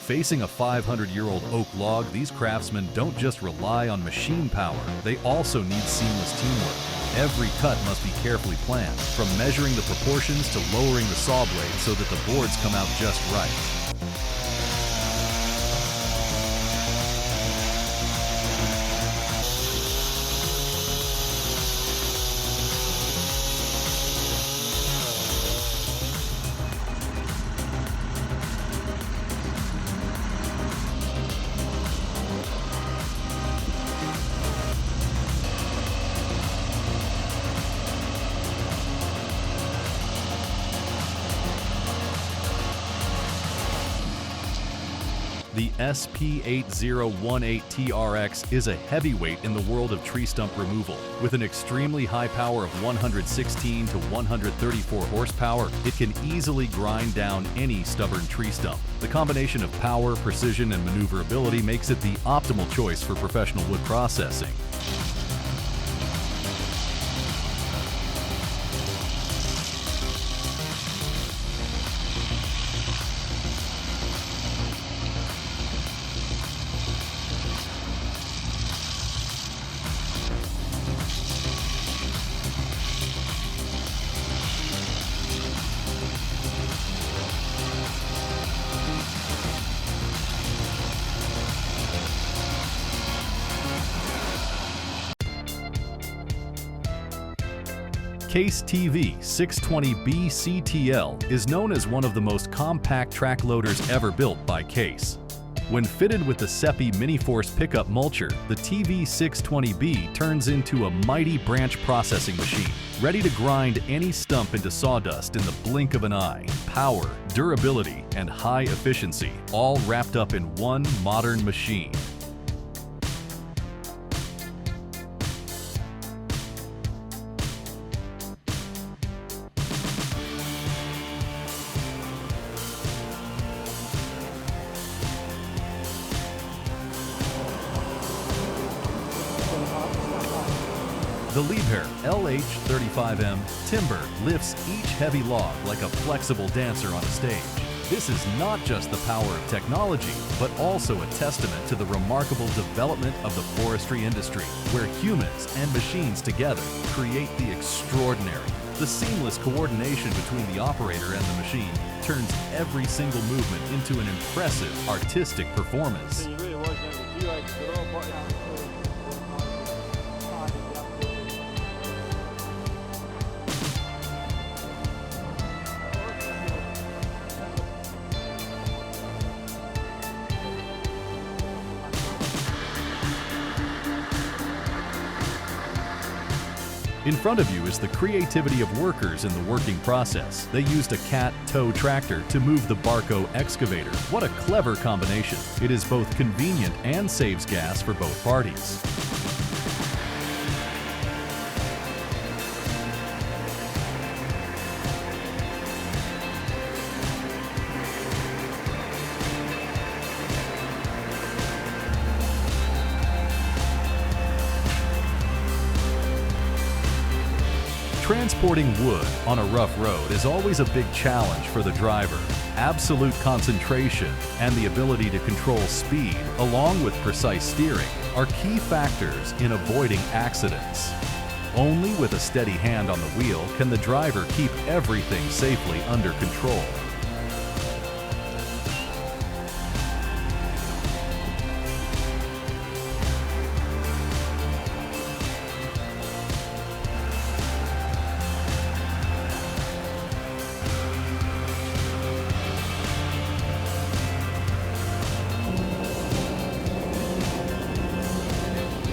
Facing a 500-year-old oak log, these craftsmen don't just rely on machine power, they also need seamless teamwork. Every cut must be carefully planned, from measuring the proportions to lowering the saw blade so that the boards come out just right. The SP8018TRX is a heavyweight in the world of tree stump removal. With an extremely high power of 116 to 134 horsepower, it can easily grind down any stubborn tree stump. The combination of power, precision, and maneuverability makes it the optimal choice for professional wood processing. Case TV 620B CTL is known as one of the most compact track loaders ever built by Case. When fitted with the Seppi Mini-Force pickup mulcher, the TV620B turns into a mighty branch processing machine, ready to grind any stump into sawdust in the blink of an eye. Power, durability, and high efficiency, all wrapped up in one modern machine. The Liebherr LH35M timber lifts each heavy log like a flexible dancer on a stage. This is not just the power of technology, but also a testament to the remarkable development of the forestry industry, where humans and machines together create the extraordinary. The seamless coordination between the operator and the machine turns every single movement into an impressive artistic performance. In front of you is the creativity of workers in the working process. They used a cat tow tractor to move the Barco excavator. What a clever combination. It is both convenient and saves gas for both parties. Transporting wood on a rough road is always a big challenge for the driver. Absolute concentration and the ability to control speed, along with precise steering, are key factors in avoiding accidents. Only with a steady hand on the wheel can the driver keep everything safely under control.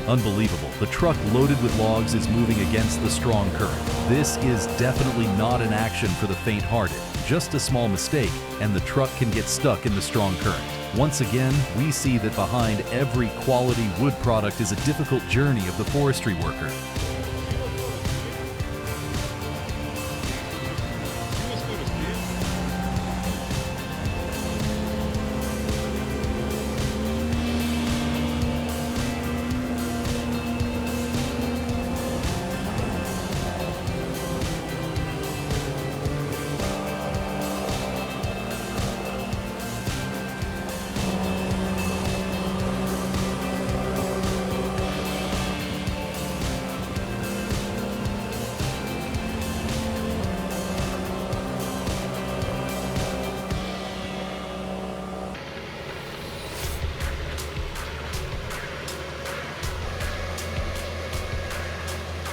Unbelievable. The truck loaded with logs is moving against the strong current. This is definitely not an action for the faint-hearted. Just a small mistake, and the truck can get stuck in the strong current. Once again, we see that behind every quality wood product is a difficult journey of the forestry worker.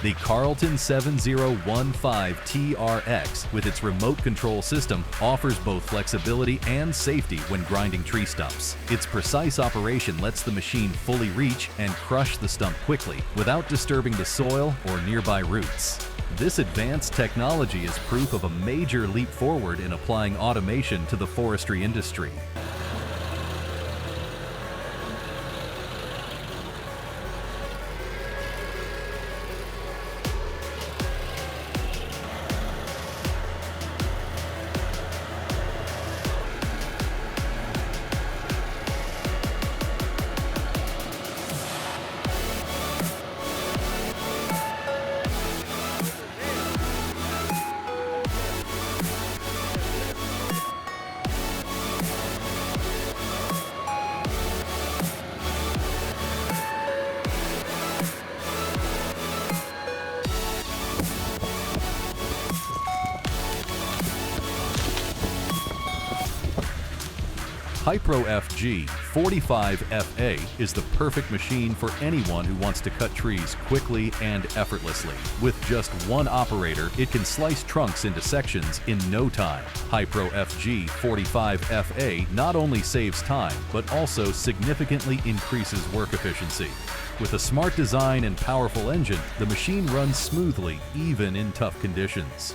The Carlton 7015 TRX, with its remote control system, offers both flexibility and safety when grinding tree stumps. Its precise operation lets the machine fully reach and crush the stump quickly without disturbing the soil or nearby roots. This advanced technology is proof of a major leap forward in applying automation to the forestry industry. Hypro FG 45FA is the perfect machine for anyone who wants to cut trees quickly and effortlessly. With just one operator, it can slice trunks into sections in no time. Hypro FG 45FA not only saves time, but also significantly increases work efficiency. With a smart design and powerful engine, the machine runs smoothly even in tough conditions.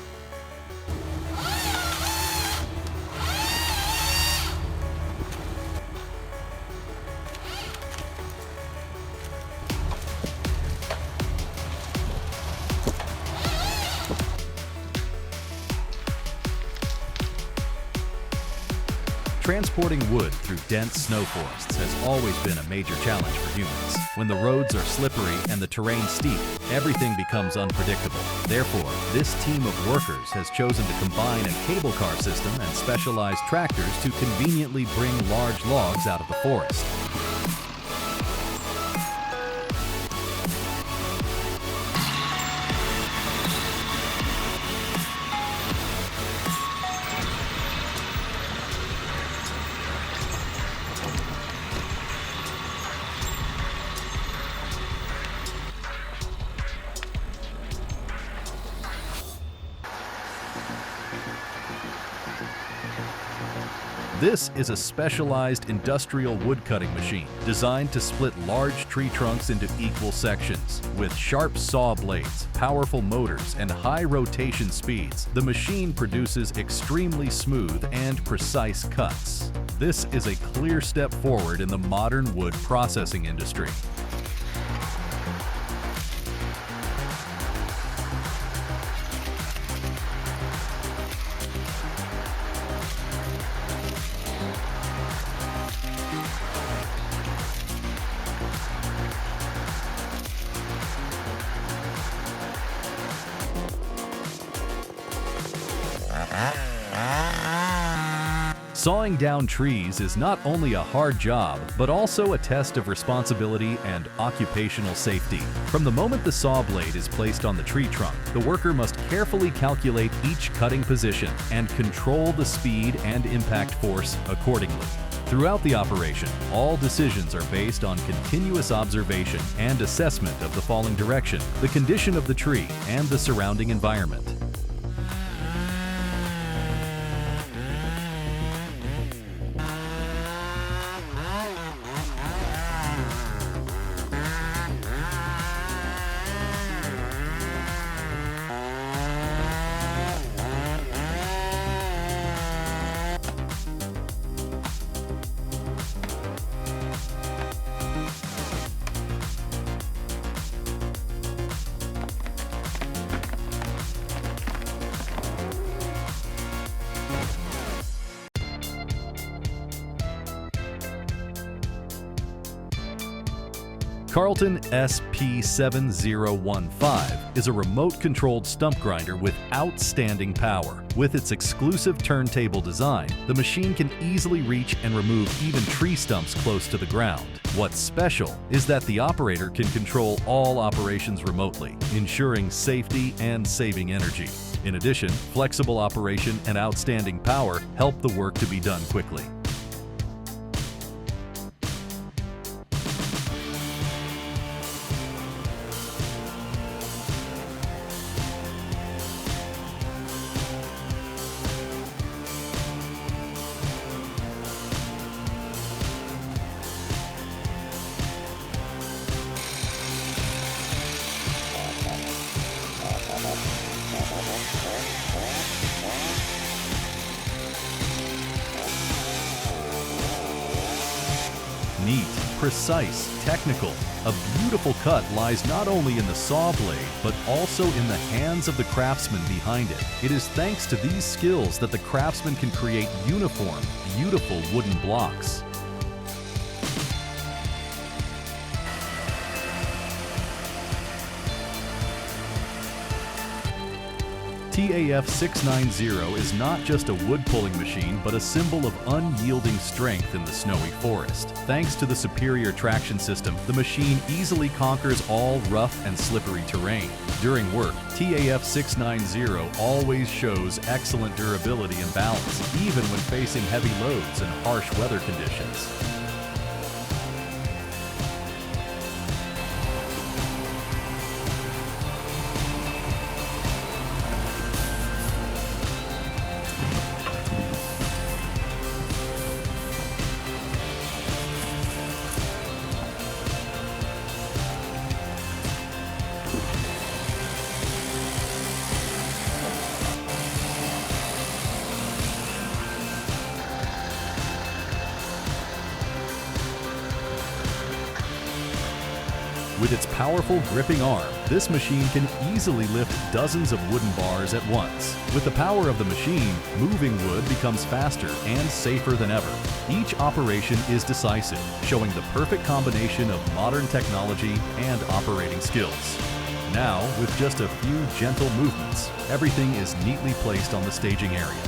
Transporting wood through dense snow forests has always been a major challenge for humans. When the roads are slippery and the terrain steep, everything becomes unpredictable. Therefore, this team of workers has chosen to combine a cable car system and specialized tractors to conveniently bring large logs out of the forest. This is a specialized industrial wood-cutting machine designed to split large tree trunks into equal sections. With sharp saw blades, powerful motors, and high rotation speeds, the machine produces extremely smooth and precise cuts. This is a clear step forward in the modern wood processing industry. Sawing down trees is not only a hard job, but also a test of responsibility and occupational safety. From the moment the saw blade is placed on the tree trunk, the worker must carefully calculate each cutting position and control the speed and impact force accordingly. Throughout the operation, all decisions are based on continuous observation and assessment of the falling direction, the condition of the tree, and the surrounding environment. Carlton SP7015 is a remote-controlled stump grinder with outstanding power. With its exclusive turntable design, the machine can easily reach and remove even tree stumps close to the ground. What's special is that the operator can control all operations remotely, ensuring safety and saving energy. In addition, flexible operation and outstanding power help the work to be done quickly. precise, technical. A beautiful cut lies not only in the saw blade, but also in the hands of the craftsman behind it. It is thanks to these skills that the craftsman can create uniform, beautiful wooden blocks. TAF 690 is not just a wood-pulling machine, but a symbol of unyielding strength in the snowy forest. Thanks to the superior traction system, the machine easily conquers all rough and slippery terrain. During work, TAF 690 always shows excellent durability and balance, even when facing heavy loads and harsh weather conditions. With its powerful gripping arm, this machine can easily lift dozens of wooden bars at once. With the power of the machine, moving wood becomes faster and safer than ever. Each operation is decisive, showing the perfect combination of modern technology and operating skills. Now, with just a few gentle movements, everything is neatly placed on the staging area.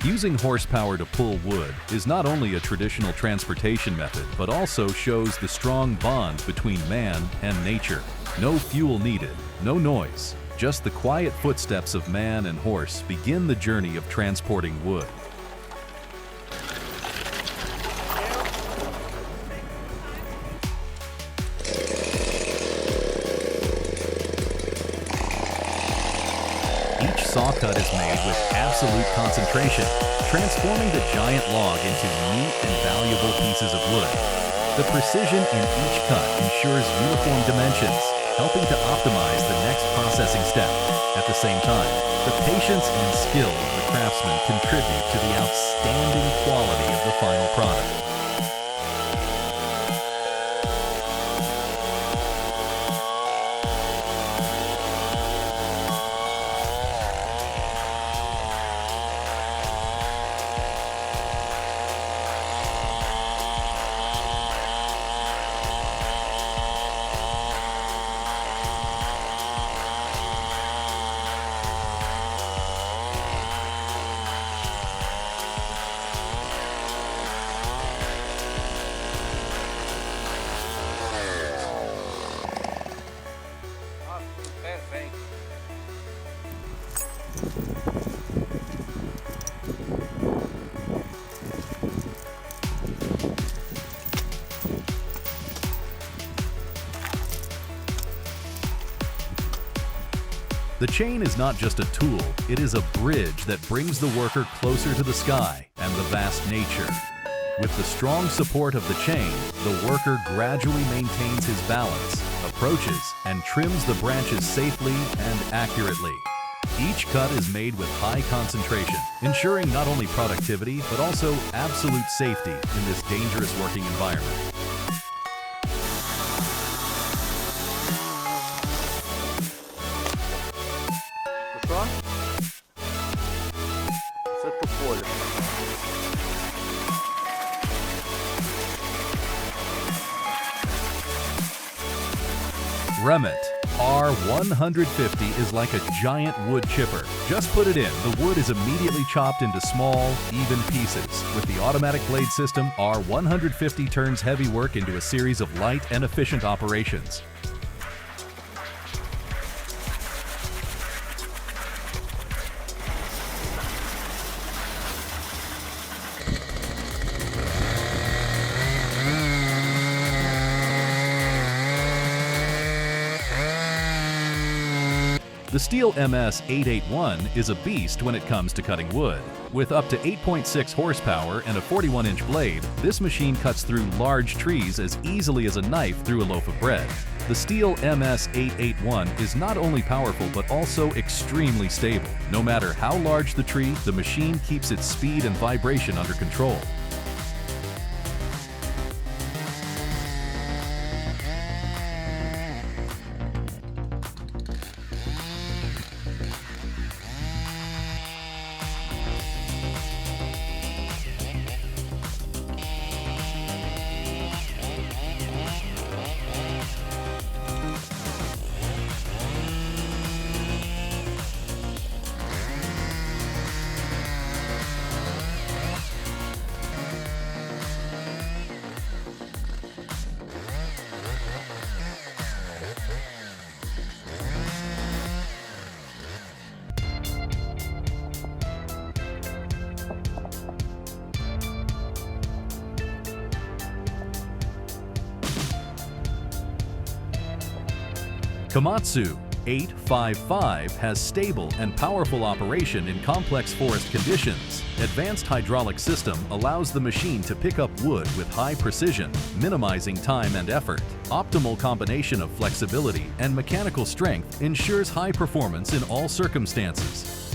Using horsepower to pull wood is not only a traditional transportation method, but also shows the strong bond between man and nature. No fuel needed, no noise, just the quiet footsteps of man and horse begin the journey of transporting wood. Each saw cut is made with absolute concentration, transforming the giant log into neat and valuable pieces of wood. The precision in each cut ensures uniform dimensions, helping to optimize the next processing step. At the same time, the patience and skill of the craftsman contribute to the outstanding quality of the final product. The chain is not just a tool, it is a bridge that brings the worker closer to the sky and the vast nature. With the strong support of the chain, the worker gradually maintains his balance, approaches, and trims the branches safely and accurately. Each cut is made with high concentration, ensuring not only productivity, but also absolute safety in this dangerous working environment. Remit, R150 is like a giant wood chipper. Just put it in, the wood is immediately chopped into small, even pieces. With the automatic blade system, R150 turns heavy work into a series of light and efficient operations. The Stihl MS-881 is a beast when it comes to cutting wood. With up to 8.6 horsepower and a 41-inch blade, this machine cuts through large trees as easily as a knife through a loaf of bread. The Stihl MS-881 is not only powerful but also extremely stable. No matter how large the tree, the machine keeps its speed and vibration under control. Komatsu 855 has stable and powerful operation in complex forest conditions. Advanced hydraulic system allows the machine to pick up wood with high precision, minimizing time and effort. Optimal combination of flexibility and mechanical strength ensures high performance in all circumstances.